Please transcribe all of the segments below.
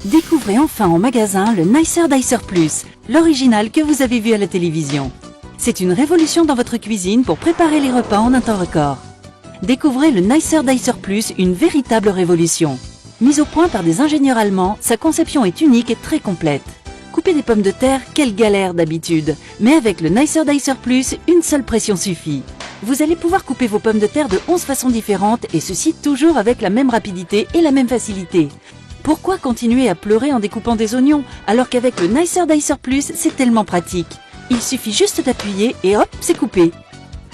Découvrez enfin en magasin le Nicer Dicer Plus, l'original que vous avez vu à la télévision. C'est une révolution dans votre cuisine pour préparer les repas en un temps record. Découvrez le Nicer Dicer Plus, une véritable révolution. Mise au point par des ingénieurs allemands, sa conception est unique et très complète. Couper des pommes de terre, quelle galère d'habitude. Mais avec le Nicer Dicer Plus, une seule pression suffit. Vous allez pouvoir couper vos pommes de terre de 11 façons différentes et ceci toujours avec la même rapidité et la même facilité. Pourquoi continuer à pleurer en découpant des oignons alors qu'avec le Nicer Dicer Plus, c'est tellement pratique. Il suffit juste d'appuyer et hop, c'est coupé.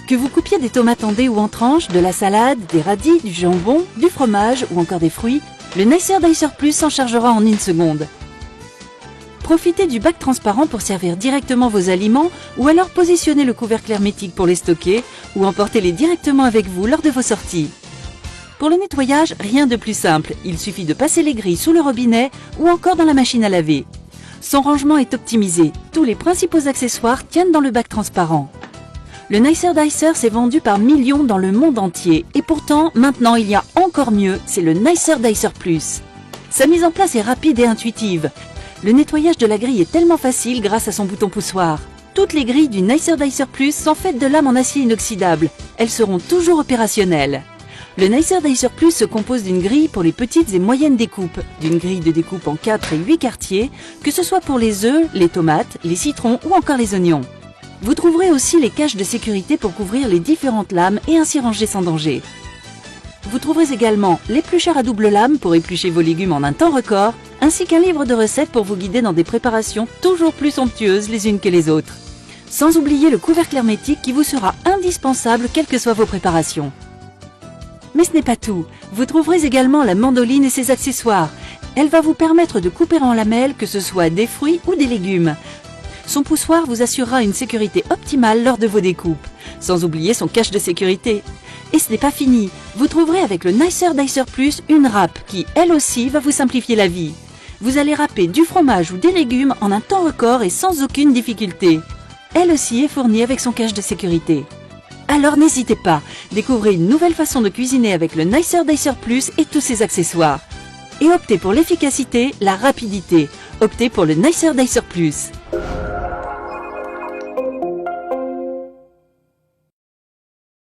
Que vous coupiez des tomates en dés ou en tranches, de la salade, des radis, du jambon, du fromage ou encore des fruits, le Nicer Dicer Plus s'en chargera en une seconde. Profitez du bac transparent pour servir directement vos aliments ou alors positionnez le couvercle hermétique pour les stocker ou emportez-les directement avec vous lors de vos sorties. Pour le nettoyage, rien de plus simple, il suffit de passer les grilles sous le robinet ou encore dans la machine à laver. Son rangement est optimisé, tous les principaux accessoires tiennent dans le bac transparent. Le Nicer Dicer s'est vendu par millions dans le monde entier et pourtant, maintenant il y a encore mieux, c'est le Nicer Dicer Plus. Sa mise en place est rapide et intuitive. Le nettoyage de la grille est tellement facile grâce à son bouton poussoir. Toutes les grilles du Nicer Dicer Plus sont faites de lames en acier inoxydable. Elles seront toujours opérationnelles. Le Nicer Dicer Plus se compose d'une grille pour les petites et moyennes découpes, d'une grille de découpe en 4 et 8 quartiers, que ce soit pour les œufs, les tomates, les citrons ou encore les oignons. Vous trouverez aussi les caches de sécurité pour couvrir les différentes lames et ainsi ranger sans danger. Vous trouverez également l'éplucheur à double lame pour éplucher vos légumes en un temps record, ainsi qu'un livre de recettes pour vous guider dans des préparations toujours plus somptueuses les unes que les autres. Sans oublier le couvercle hermétique qui vous sera indispensable quelles que soient vos préparations. Mais ce n'est pas tout, vous trouverez également la mandoline et ses accessoires. Elle va vous permettre de couper en lamelles que ce soit des fruits ou des légumes. Son poussoir vous assurera une sécurité optimale lors de vos découpes, sans oublier son cache de sécurité. Et ce n'est pas fini, vous trouverez avec le Nicer Dicer Plus une râpe qui, elle aussi, va vous simplifier la vie. Vous allez râper du fromage ou des légumes en un temps record et sans aucune difficulté. Elle aussi est fournie avec son cache de sécurité. Alors n'hésitez pas, découvrez une nouvelle façon de cuisiner avec le Nicer Dicer Plus et tous ses accessoires. Et optez pour l'efficacité, la rapidité. Optez pour le Nicer Dicer Plus.